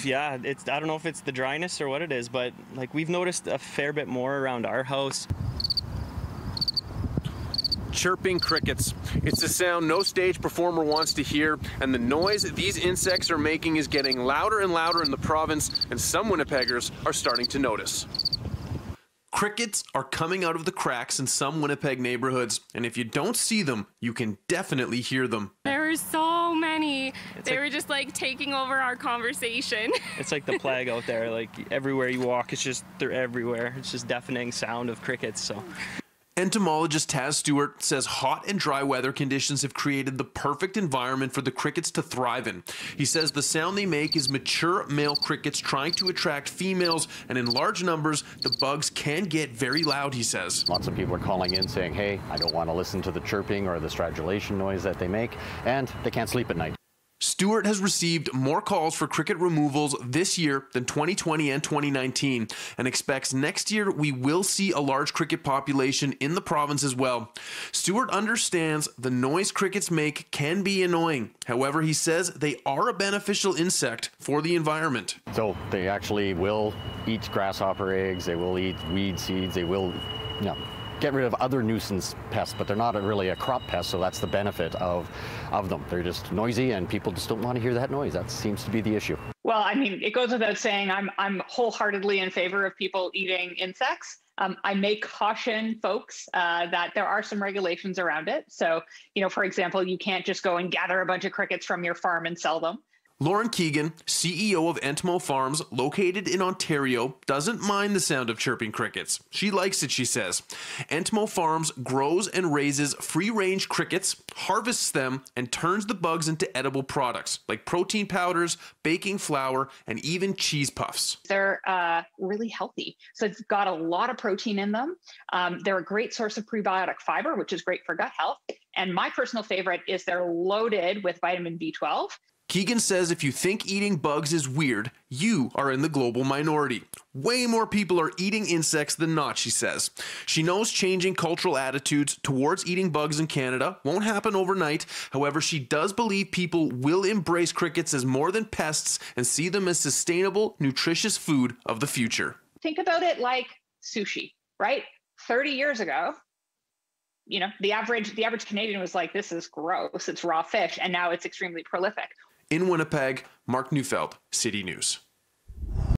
Yeah, I don't know if it's the dryness or what it is, but like we've noticed a fair bit more around our house. Chirping crickets. It's a sound no stage performer wants to hear, and the noise these insects are making is getting louder and louder in the province, and some Winnipeggers are starting to notice. Crickets are coming out of the cracks in some Winnipeg neighborhoods, and if you don't see them, you can definitely hear them. There were so many. They were just like taking over our conversation. It's like the plague out there. Like everywhere you walk, they're everywhere. It's just deafening sound of crickets. So. Entomologist Taz Stewart says hot and dry weather conditions have created the perfect environment for the crickets to thrive in. He says the sound they make is mature male crickets trying to attract females, and in large numbers, the bugs can get very loud, he says. Lots of people are calling in saying, hey, I don't want to listen to the chirping or the stridulation noise that they make, and they can't sleep at night. Stewart has received more calls for cricket removals this year than 2020 and 2019 and expects next year we will see a large cricket population in the province as well. Stewart understands the noise crickets make can be annoying. However, he says they are a beneficial insect for the environment. So they actually will eat grasshopper eggs, they will eat weed seeds, they will, get rid of other nuisance pests, but they're not really a crop pest, so that's the benefit of them. They're just noisy, and people just don't want to hear that noise. That seems to be the issue. Well, I mean, it goes without saying I'm wholeheartedly in favor of people eating insects. I may caution folks that there are some regulations around it. So, for example, you can't just go and gather a bunch of crickets from your farm and sell them. Lauren Keegan, CEO of Entmo Farms, located in Ontario, doesn't mind the sound of chirping crickets. She likes it, she says. Entmo Farms grows and raises free-range crickets, harvests them, and turns the bugs into edible products like protein powders, baking flour, and even cheese puffs. They're really healthy. So it's got a lot of protein in them. They're a great source of prebiotic fiber, which is great for gut health. And my personal favorite is they're loaded with vitamin B12. Keegan says if you think eating bugs is weird, you are in the global minority. Way more people are eating insects than not, she says. She knows changing cultural attitudes towards eating bugs in Canada won't happen overnight. However, she does believe people will embrace crickets as more than pests and see them as sustainable, nutritious food of the future. Think about it like sushi, right? 30 years ago, the average Canadian was like, this is gross, it's raw fish, and now it's extremely prolific. In Winnipeg, Mark Neufeld, City News.